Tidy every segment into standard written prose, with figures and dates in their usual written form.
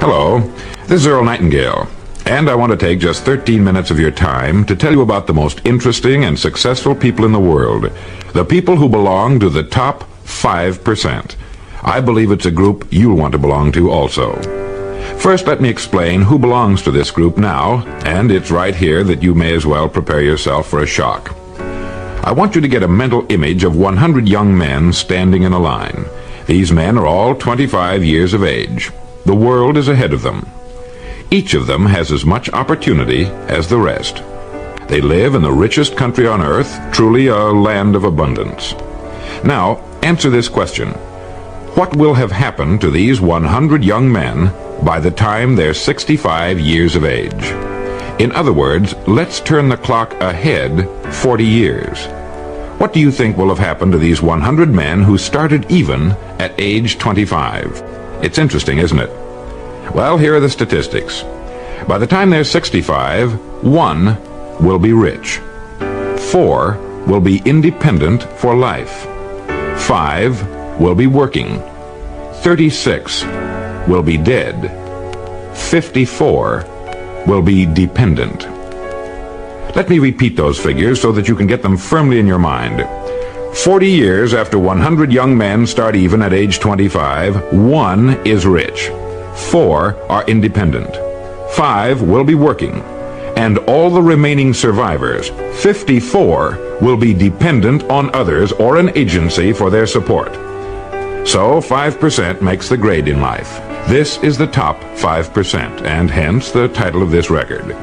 Hello, this is Earl Nightingale, and I want to take just 13 minutes of your time to tell you about the most interesting and successful people in the world, the people who belong to the top 5%. I believe it's a group you'll want to belong to also. First, let me explain who belongs to this group now, and it's right here that you may as well prepare yourself for a shock. I want you to get a mental image of 100 young men standing in a line. These men are all 25 years of age. The world is ahead of them. Each of them has as much opportunity as the rest. They live in the richest country on earth, truly a land of abundance. Now, answer this question. What will have happened to these 100 young men by the time they're 65 years of age? In other words, let's turn the clock ahead 40 years. What do you think will have happened to these 100 men who started even at age 25? It's interesting, isn't it? Well, here are the statistics. By the time they're 65, 1 will be rich. 4 will be independent for life. 5 will be working. 36 will be dead. 54 will be dependent. Let me repeat those figures so that you can get them firmly in your mind. 40 years after 100 young men start even at age 25, 1 is rich. 4 are independent. 5 will be working. And all the remaining survivors, 54, will be dependent on others or an agency for their support. So 5% makes the grade in life. This is the top 5%, and hence the title of this record.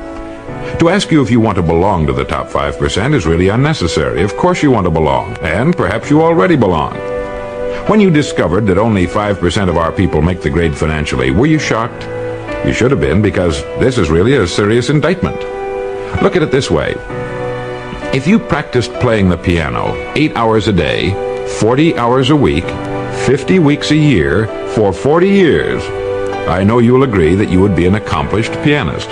To ask you if you want to belong to the top 5% is really unnecessary. Of course you want to belong, and perhaps you already belong. When you discovered that only 5% of our people make the grade financially, were you shocked? You should have been, because this is really a serious indictment. Look at it this way. If you practiced playing the piano 8 hours a day, 40 hours a week, 50 weeks a year, for 40 years, I know you'll agree that you would be an accomplished pianist.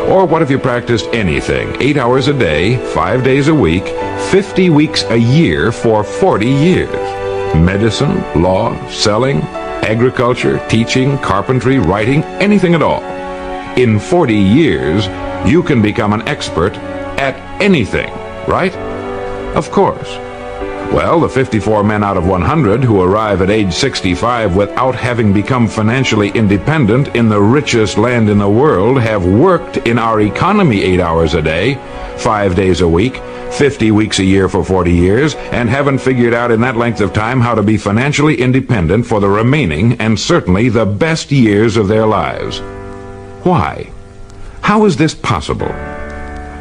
Or what if you practiced anything, 8 hours a day, 5 days a week, 50 weeks a year for 40 years? Medicine, law, selling, agriculture, teaching, carpentry, writing, anything at all. In 40 years, you can become an expert at anything, right? Of course. Well, the 54 men out of 100 who arrive at age 65 without having become financially independent in the richest land in the world have worked in our economy 8 hours a day, 5 days a week, 50 weeks a year for 40 years, and haven't figured out in that length of time how to be financially independent for the remaining and certainly the best years of their lives. Why? How is this possible?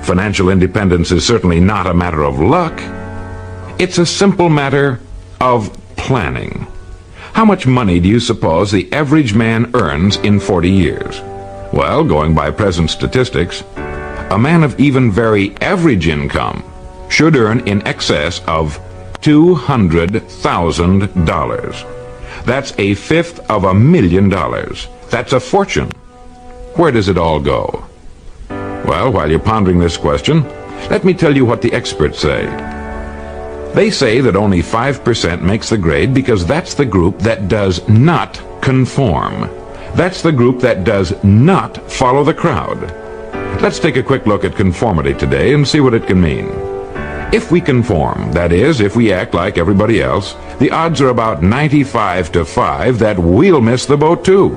Financial independence is certainly not a matter of luck. It's a simple matter of planning. How much money do you suppose the average man earns in 40 years? Well, going by present statistics, a man of even very average income should earn in excess of $200,000. That's a fifth of $1,000,000. That's a fortune. Where does it all go? Well, while you're pondering this question, let me tell you what the experts say. They say that only 5% makes the grade because that's the group that does not conform. That's the group that does not follow the crowd. Let's take a quick look at conformity today and see what it can mean. If we conform, that is, if we act like everybody else, the odds are about 95 to 5 that we'll miss the boat too.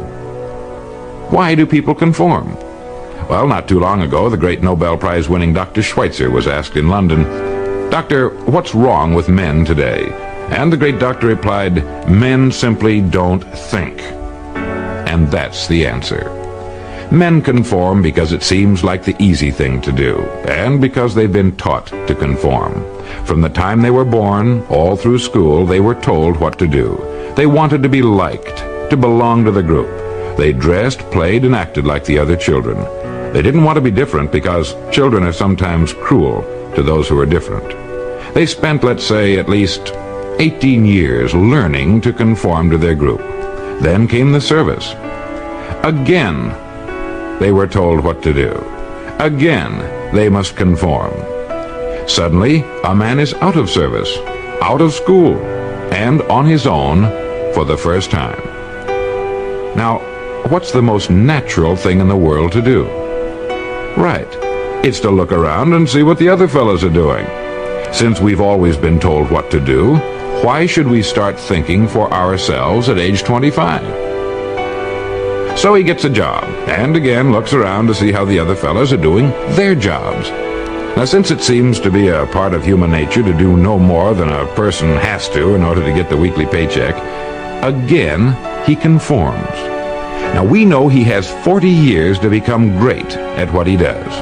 Why do people conform? Well, not too long ago, the great Nobel Prize-winning Dr. Schweitzer was asked in London, "Doctor, what's wrong with men today?" And the great doctor replied, "Men simply don't think." And that's the answer. Men conform because it seems like the easy thing to do, and because they've been taught to conform. From the time they were born, all through school, they were told what to do. They wanted to be liked, to belong to the group. They dressed, played, and acted like the other children. They didn't want to be different because children are sometimes cruel to those who are different. They spent, let's say, at least 18 years learning to conform to their group. Then came the service. Again, they were told what to do. Again, they must conform. Suddenly, a man is out of service, out of school, and on his own for the first time. Now, what's the most natural thing in the world to do? Right. It's to look around and see what the other fellows are doing. Since we've always been told what to do, why should we start thinking for ourselves at age 25? So he gets a job, and again looks around to see how the other fellows are doing their jobs. Now, since it seems to be a part of human nature to do no more than a person has to in order to get the weekly paycheck, again, he conforms. Now, we know he has 40 years to become great at what he does.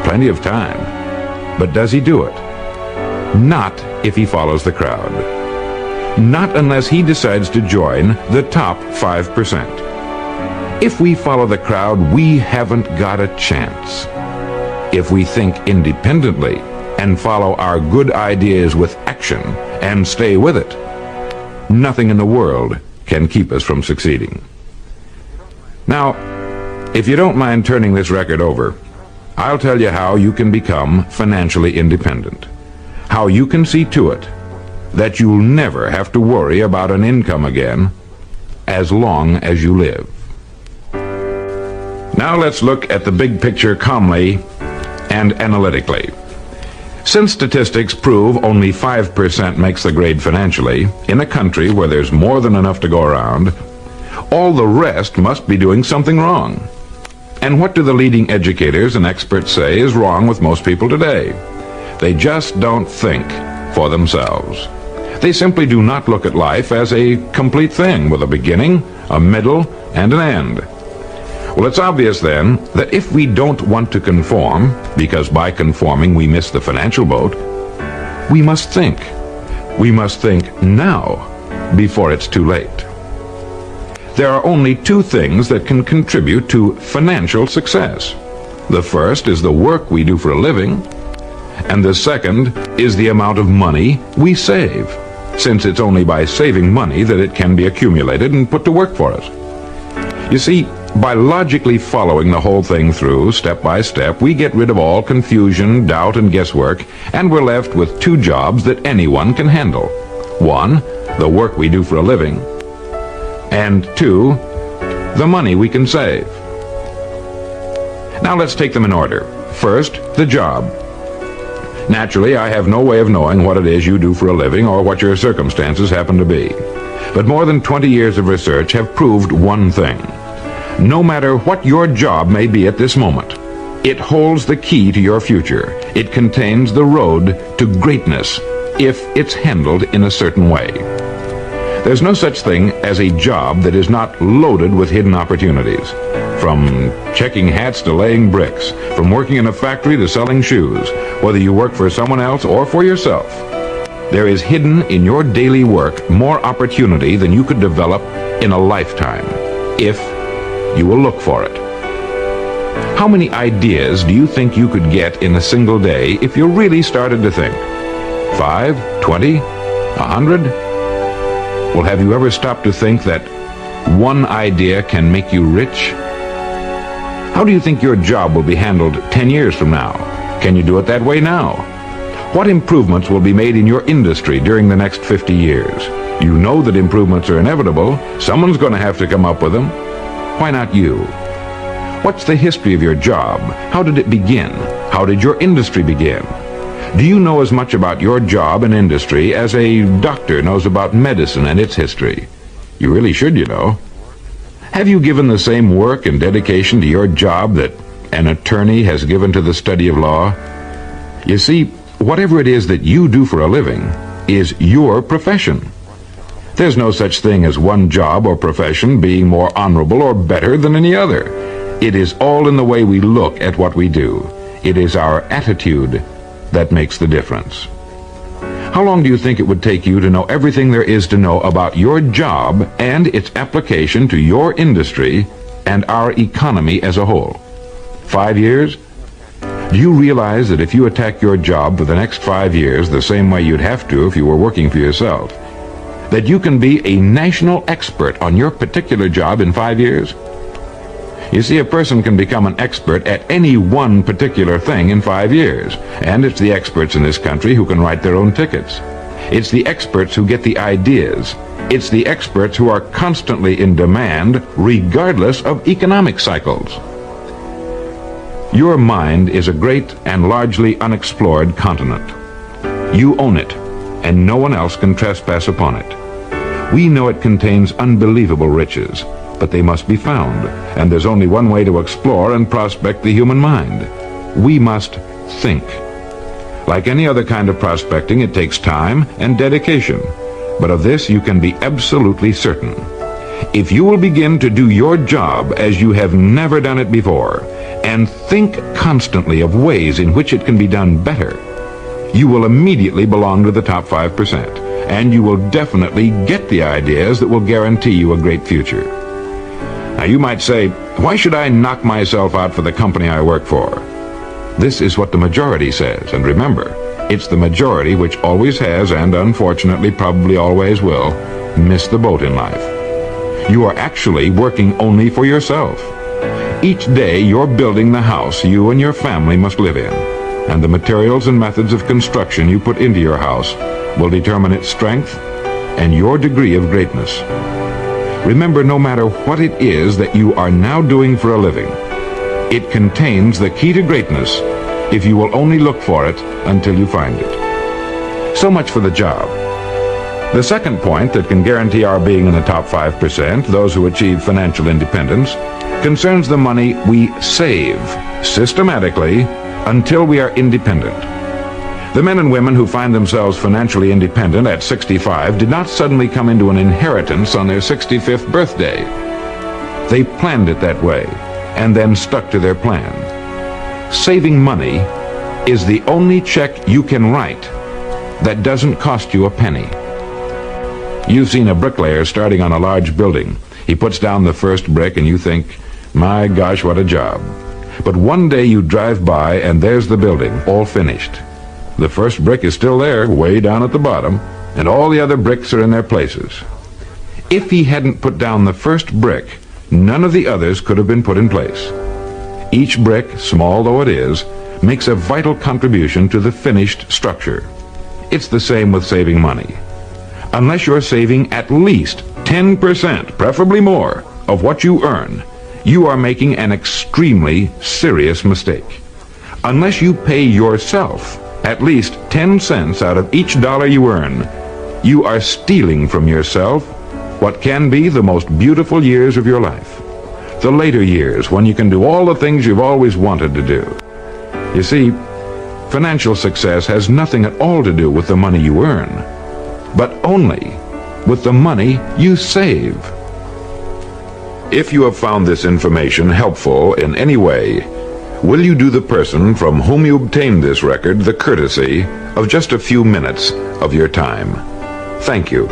Plenty of time. But does he do it? Not if he follows the crowd. Not unless he decides to join the top 5%. If we follow the crowd, we haven't got a chance. If we think independently and follow our good ideas with action and stay with it, nothing in the world can keep us from succeeding. Now, if you don't mind turning this record over, I'll tell you how you can become financially independent. How you can see to it that you'll never have to worry about an income again as long as you live. Now let's look at the big picture calmly and analytically. Since statistics prove only 5% makes the grade financially, in a country where there's more than enough to go around, all the rest must be doing something wrong. And what do the leading educators and experts say is wrong with most people today? They just don't think for themselves. They simply do not look at life as a complete thing with a beginning, a middle, and an end. Well, it's obvious then that if we don't want to conform, because by conforming we miss the financial boat, we must think. We must think now, before it's too late. There are only two things that can contribute to financial success. The first is the work we do for a living, and the second is the amount of money we save, since it's only by saving money that it can be accumulated and put to work for us. You see, by logically following the whole thing through, step by step, we get rid of all confusion, doubt, and guesswork, and we're left with two jobs that anyone can handle. One, the work we do for a living, and two, the money we can save. Now let's take them in order. First, the job. Naturally, I have no way of knowing what it is you do for a living or what your circumstances happen to be. But more than 20 years of research have proved one thing. No matter what your job may be at this moment, it holds the key to your future. It contains the road to greatness if it's handled in a certain way. There's no such thing as a job that is not loaded with hidden opportunities. From checking hats to laying bricks, from working in a factory to selling shoes, whether you work for someone else or for yourself, there is hidden in your daily work more opportunity than you could develop in a lifetime, if you will look for it. How many ideas do you think you could get in a single day if you really started to think? 5, 20, 100? Well, have you ever stopped to think that one idea can make you rich? How do you think your job will be handled 10 years from now? Can you do it that way now? What improvements will be made in your industry during the next 50 years? You know that improvements are inevitable. Someone's going to have to come up with them. Why not you? What's the history of your job? How did it begin? How did your industry begin? Do you know as much about your job and industry as a doctor knows about medicine and its history? You really should, you know. Have you given the same work and dedication to your job that an attorney has given to the study of law? You see, whatever it is that you do for a living is your profession. There's no such thing as one job or profession being more honorable or better than any other. It is all in the way we look at what we do. It is our attitude that makes the difference. How long do you think it would take you to know everything there is to know about your job and its application to your industry and our economy as a whole? 5 years? Do you realize that if you attack your job for the next 5 years the same way you'd have to if you were working for yourself, that you can be a national expert on your particular job in 5 years? You see, a person can become an expert at any one particular thing in 5 years, and it's the experts in this country who can write their own tickets. It's the experts who get the ideas It's the experts who are constantly in demand regardless of economic cycles. Your mind is a great and largely unexplored continent. You own it, and no one else can trespass upon it. We know it contains unbelievable riches, but they must be found, and there's only one way to explore and prospect the human mind. We must think. Like any other kind of prospecting, it takes time and dedication, but of this you can be absolutely certain. If you will begin to do your job as you have never done it before, and think constantly of ways in which it can be done better, you will immediately belong to the top 5%, and you will definitely get the ideas that will guarantee you a great future. Now you might say, why should I knock myself out for the company I work for? This is what the majority says, and remember, it's the majority which always has, and unfortunately probably always will, miss the boat in life. You are actually working only for yourself. Each day you're building the house you and your family must live in, and the materials and methods of construction you put into your house will determine its strength and your degree of greatness. Remember, no matter what it is that you are now doing for a living, it contains the key to greatness if you will only look for it until you find it. So much for the job. The second point that can guarantee our being in the top 5%, those who achieve financial independence, concerns the money we save systematically until we are independent. The men and women who find themselves financially independent at 65 did not suddenly come into an inheritance on their 65th birthday. They planned it that way and then stuck to their plan. Saving money is the only check you can write that doesn't cost you a penny. You've seen a bricklayer starting on a large building. He puts down the first brick and you think, my gosh, what a job. But one day you drive by and there's the building, all finished. The first brick is still there, way down at the bottom, and all the other bricks are in their places. If he hadn't put down the first brick, none of the others could have been put in place. Each brick, small though it is, makes a vital contribution to the finished structure. It's the same with saving money. Unless you're saving at least 10%, preferably more, of what you earn, you are making an extremely serious mistake. Unless you pay yourself at least 10 cents out of each dollar you earn, you are stealing from yourself what can be the most beautiful years of your life. The later years, when you can do all the things you've always wanted to do. You see, financial success has nothing at all to do with the money you earn, but only with the money you save. If you have found this information helpful in any way, will you do the person from whom you obtained this record the courtesy of just a few minutes of your time? Thank you.